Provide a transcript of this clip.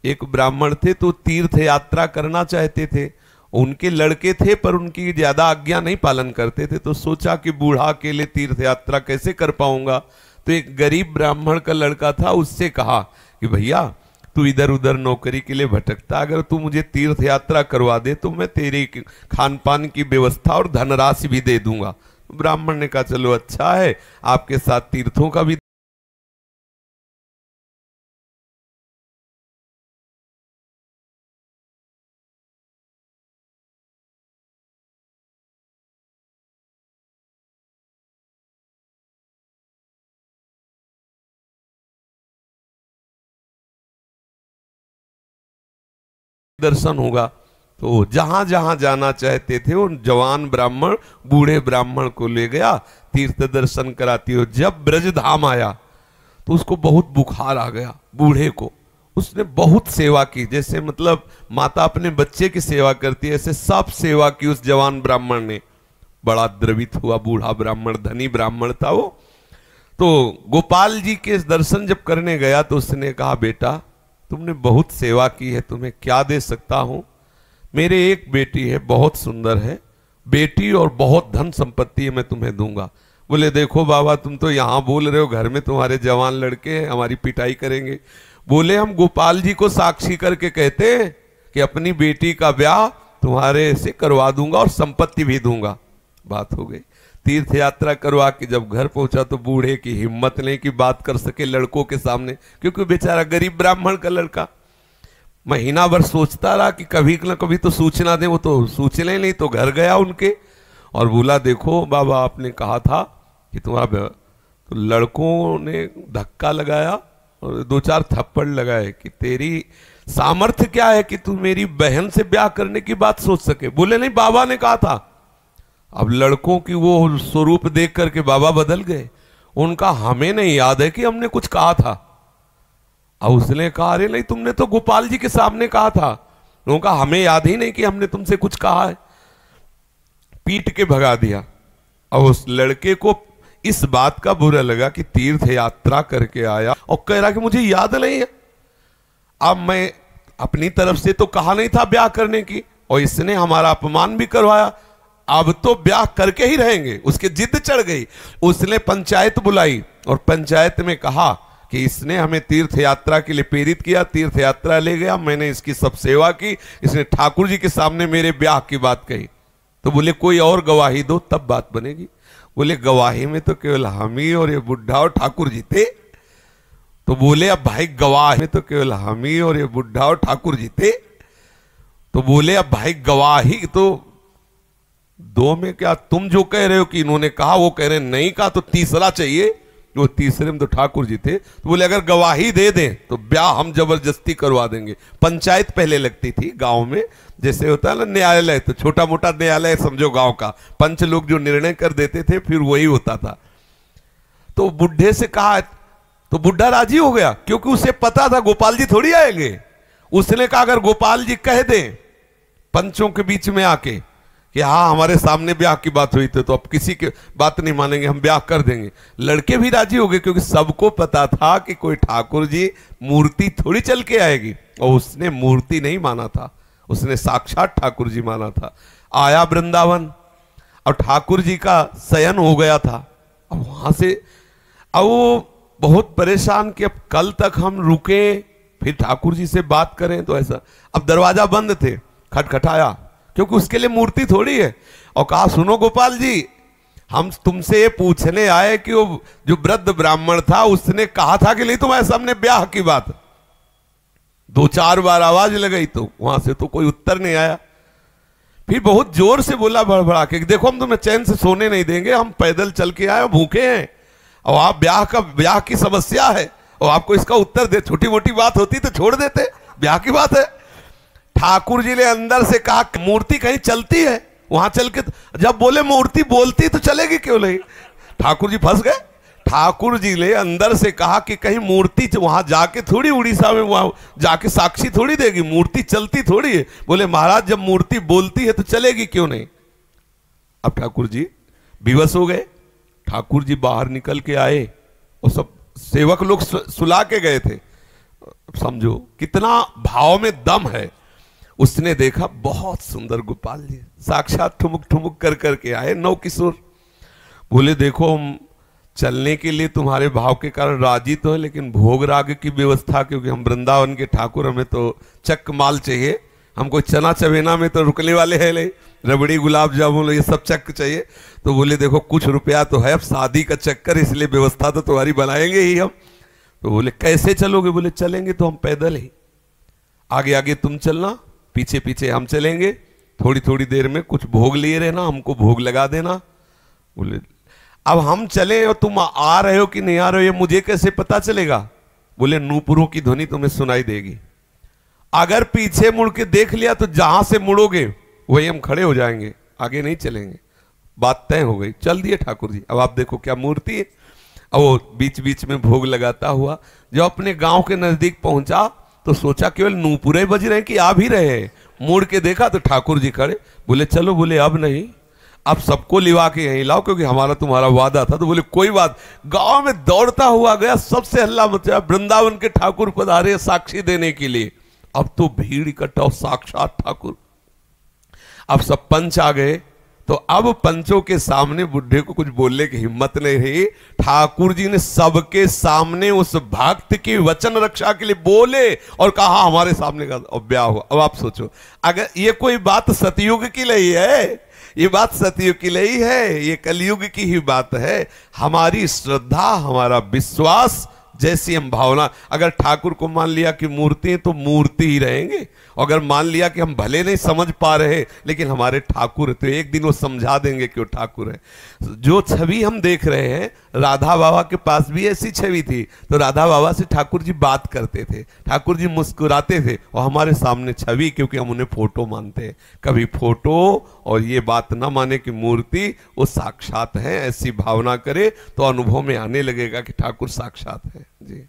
एक ब्राह्मण थे तो तीर्थ यात्रा करना चाहते थे, उनके लड़के थे पर उनकी ज्यादा आज्ञा नहीं पालन करते थे, तो सोचा कि बूढ़ा अकेले तीर्थ यात्रा कैसे कर पाऊंगा। तो एक गरीब ब्राह्मण का लड़का था, उससे कहा कि भैया तू इधर उधर नौकरी के लिए भटकता, अगर तू मुझे तीर्थ यात्रा करवा दे तो मैं तेरी खान पान की व्यवस्था और धनराशि भी दे दूंगा। ब्राह्मण ने कहा चलो अच्छा है, आपके साथ तीर्थों का भी दर्शन होगा। तो जहां जहां जाना चाहते थे वो जवान ब्राह्मण बूढ़े ब्राह्मण को ले गया, तीर्थ दर्शन कराती हो। जब ब्रज धाम आया तो उसको बहुत बुखार आ गया बूढ़े को। उसने बहुत सेवा की, जैसे मतलब माता अपने बच्चे की सेवा करती है ऐसे सब सेवा की उस जवान ब्राह्मण ने। बड़ा द्रवित हुआ बूढ़ा ब्राह्मण, धनी ब्राह्मण था वो। तो गोपाल जी के दर्शन जब करने गया तो उसने कहा बेटा तुमने बहुत सेवा की है, तुम्हें क्या दे सकता हूं। मेरे एक बेटी है, बहुत सुंदर है बेटी और बहुत धन संपत्ति है, मैं तुम्हें दूंगा। बोले देखो बाबा तुम तो यहां बोल रहे हो, घर में तुम्हारे जवान लड़के हैं, हमारी पिटाई करेंगे। बोले हम गोपाल जी को साक्षी करके कहते हैं कि अपनी बेटी का ब्याह तुम्हारे से करवा दूंगा और संपत्ति भी दूंगा। बात हो गई। तीर्थ यात्रा करवा के जब घर पहुंचा तो बूढ़े की हिम्मत नहीं कि बात कर सके लड़कों के सामने, क्योंकि बेचारा गरीब ब्राह्मण का लड़का। महीना भर सोचता रहा कि कभी न कभी तो सूचना दे, वो तो सूचना नहीं। तो घर गया उनके और बोला देखो बाबा आपने कहा था कि तुम्हारा, तो लड़कों ने धक्का लगाया और दो चार थप्पड़ लगाए कि तेरी सामर्थ्य क्या है कि तू मेरी बहन से ब्याह करने की बात सोच सके। बोले नहीं बाबा ने कहा था। अब लड़कों की वो स्वरूप देख करके बाबा बदल गए। उनका हमें नहीं याद है कि हमने कुछ कहा था। अब उसने कहा अरे नहीं तुमने तो गोपाल जी के सामने कहा था। उनका हमें याद ही नहीं कि हमने तुमसे कुछ कहा है। पीट के भगा दिया। अब उस लड़के को इस बात का बुरा लगा कि तीर्थ यात्रा करके आया और कह रहा कि मुझे याद नहीं है। अब मैं अपनी तरफ से तो कहा नहीं था ब्याह करने की, और इसने हमारा अपमान भी करवाया, अब तो ब्याह करके ही रहेंगे। उसके जिद चढ़ गई। उसने पंचायत बुलाई और पंचायत में कहा कि इसने हमें तीर्थ यात्रा के लिए प्रेरित किया, तीर्थ यात्रा ले गया, मैंने इसकी सब सेवा की, इसने ठाकुर जी के सामने मेरे ब्याह की बात कही। तो बोले कोई और गवाही दो तब बात बनेगी। बोले गवाही में तो केवल हम ही और ये बुढ़ा और ठाकुर जी थे। तो बोले अब भाई गवाही में तो केवल हम ही और ये बुढ़ा और ठाकुर जी थे। तो बोले अब भाई गवाही तो दो में क्या, तुम जो कह रहे हो कि इन्होंने कहा वो कह रहे नहीं कहा, तो तीसरा चाहिए। जो तीसरे में तो ठाकुर जी थे। तो बोले अगर गवाही दे दें तो ब्याह हम जबरदस्ती करवा देंगे। पंचायत पहले लगती थी गांव में, जैसे होता है ना न्यायालय, तो छोटा मोटा न्यायालय समझो गांव का। पंच लोग जो निर्णय कर देते थे फिर वही होता था। तो बुढ़े से कहा तो बुढ़ा राजी हो गया, क्योंकि उसे पता था गोपाल जी थोड़ी आएंगे। उसने कहा अगर गोपाल जी कह दें पंचों के बीच में आके कि हाँ हमारे सामने ब्याह की बात हुई थी, तो अब किसी की बात नहीं मानेंगे, हम ब्याह कर देंगे। लड़के भी राजी हो गए, क्योंकि सबको पता था कि कोई ठाकुर जी मूर्ति थोड़ी चल के आएगी। और उसने मूर्ति नहीं माना था, उसने साक्षात ठाकुर जी माना था। आया वृंदावन और ठाकुर जी का शयन हो गया था। अब वहां से अब वो बहुत परेशान कि अब कल तक हम रुके फिर ठाकुर जी से बात करें, तो ऐसा। अब दरवाजा बंद थे, खटखटाया, क्योंकि उसके लिए मूर्ति थोड़ी है। और कहा सुनो गोपाल जी, हम तुमसे ये पूछने आए कि वो जो वृद्ध ब्राह्मण था उसने कहा था कि नहीं तुम्हारे सामने ब्याह की बात। दो चार बार आवाज लगाई तो वहां से तो कोई उत्तर नहीं आया। फिर बहुत जोर से बोला भड़बड़ा के, देखो हम तुम्हें चैन से सोने नहीं देंगे, हम पैदल चल के आए, भूखे हैं, और आप ब्याह की समस्या है और आपको इसका उत्तर दे। छोटी मोटी बात होती तो छोड़ देते, ब्याह की बात है। ठाकुर जी ने अंदर से कहा मूर्ति कहीं चलती है, वहां चल के, जब बोले मूर्ति बोलती तो चलेगी क्यों नहीं। ठाकुर जी फंस गए। ठाकुर जी ने अंदर से कहा कि कहीं मूर्ति वहां जाके थोड़ी उड़ीसा में वहां जाके साक्षी थोड़ी देगी, मूर्ति चलती थोड़ी है। बोले महाराज जब मूर्ति बोलती है तो चलेगी क्यों नहीं। अब ठाकुर जी विवश हो गए। ठाकुर जी बाहर निकल के आए और सब सेवक लोग सुला के गए थे। समझो कितना भाव में दम है। उसने देखा बहुत सुंदर गोपाल जी साक्षात ठुमुक ठुमुक कर करके आए, नौ किशोर। बोले देखो हम चलने के लिए तुम्हारे भाव के कारण राजी तो है, लेकिन भोग राग की व्यवस्था, क्योंकि हम वृंदावन के ठाकुर, हमें तो चक माल चाहिए, हमको चना चवेना में तो रुकने वाले हैं नहीं, रबड़ी गुलाब जामुन ये सब चक चाहिए। तो बोले देखो कुछ रुपया तो है, अब शादी का चक्कर, इसलिए व्यवस्था तो तुम्हारी बनाएंगे ही हम। तो बोले कैसे चलोगे? बोले चलेंगे तो हम पैदल ही, आगे आगे तुम चलना, पीछे पीछे हम चलेंगे, थोड़ी थोड़ी देर में कुछ भोग लिए रहना, हमको भोग लगा देना। बोले अब हम चले और तुम आ रहे हो कि नहीं आ रहे हो ये मुझे कैसे पता चलेगा? बोले नूपुरों की ध्वनि तुम्हें सुनाई देगी, अगर पीछे मुड़ के देख लिया तो जहां से मुड़ोगे वही हम खड़े हो जाएंगे, आगे नहीं चलेंगे। बात तय हो गई, चल दिए ठाकुर जी। अब आप देखो क्या मूर्ति है। अब वो बीच बीच में भोग लगाता हुआ जब अपने गांव के नजदीक पहुंचा तो सोचा केवल नूपुरे बज रहे हैं कि आ भी रहे हैं। मुड़ के देखा तो ठाकुर जी खड़े। बोले चलो, बोले अब नहीं, अब सबको लिवा के यहीं लाओ, क्योंकि हमारा तुम्हारा वादा था। तो बोले कोई बात। गांव में दौड़ता हुआ गया, सबसे हल्ला मचा, वृंदावन के ठाकुर पधारे साक्षी देने के लिए। अब तो भीड़ इकट्ठा, साक्षात ठाकुर। अब सब पंच आ गए, तो अब पंचों के सामने बुढ़े को कुछ बोलने की हिम्मत नहीं रही। ठाकुर जी ने सबके सामने उस भक्त की वचन रक्षा के लिए बोले और कहा हमारे सामने का ब्याह हुआ। अब आप सोचो, अगर ये कोई बात सतयुग की नहीं है, ये बात सतयुग की नहीं है, ये कलयुग की ही बात है। हमारी श्रद्धा, हमारा विश्वास, जैसी हम भावना, अगर ठाकुर को मान लिया कि मूर्ति है तो मूर्ति ही रहेंगे, अगर मान लिया कि हम भले नहीं समझ पा रहे लेकिन हमारे ठाकुर है, तो एक दिन वो समझा देंगे कि वो ठाकुर है। जो छवि हम देख रहे हैं, राधा बाबा के पास भी ऐसी छवि थी, तो राधा बाबा से ठाकुर जी बात करते थे, ठाकुर जी मुस्कुराते थे, और हमारे सामने छवि, क्योंकि हम उन्हें फोटो मानते हैं। कभी फोटो और ये बात ना माने कि मूर्ति वो साक्षात है, ऐसी भावना करे तो अनुभव में आने लगेगा कि ठाकुर साक्षात है। जी।